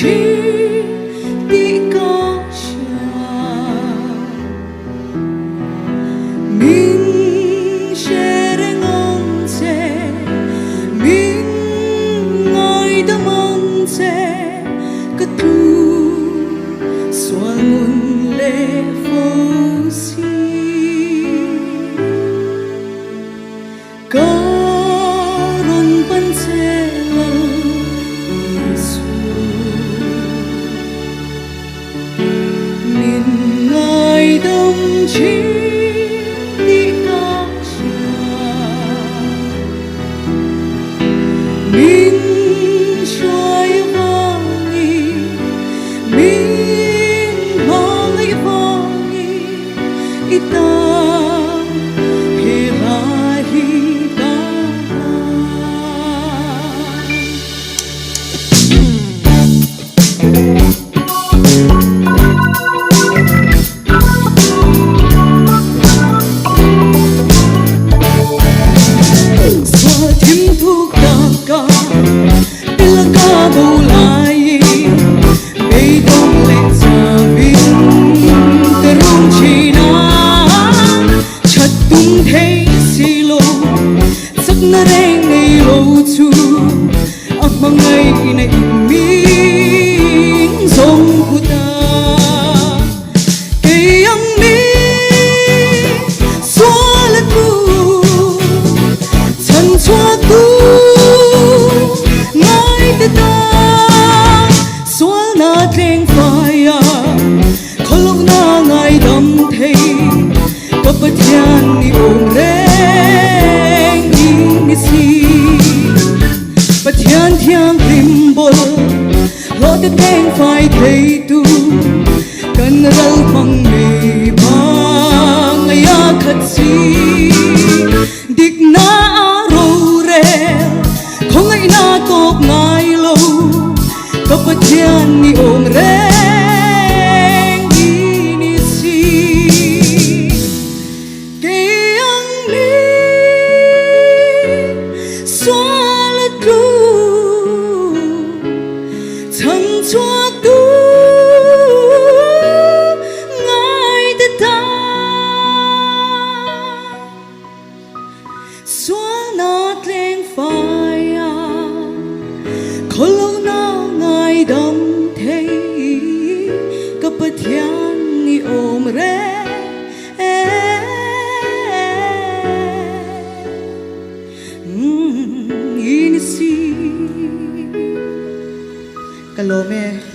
chi đi có mình sẽ để ngon sẽ mình ngồi đó mong sẽ cứ thu xóa nguồn lệ phố xí có rôn bắn sẽ lòng Giêsu nhìn ngài đồng chí mình xoay vòng mình mong ấy vòng ita hilahita xóa thím thuốc ca bila ka bulai bay dong le sa vin terung china chat tung thei silo sak na reng nei lo chu amang ngai na iming zong kuta kay ang mi swala tu chan chua tu xóa na đen phai khâu na ngày đâm thấy cấp thiên ni ôm reng ni si bất thiên thiang rim bol lo te đen phai thấy tu cần rau phăng mì bang ya khát si dik na ro re không ai na cột ngài lâu cấp thiên ni ôm reng ni si cái anh mi xóa là tu thằng chúa tu ngài ta xóa na đen phai khâu lâu na ngài đâm thấy cấp thiên ni ôm re ini si kalau me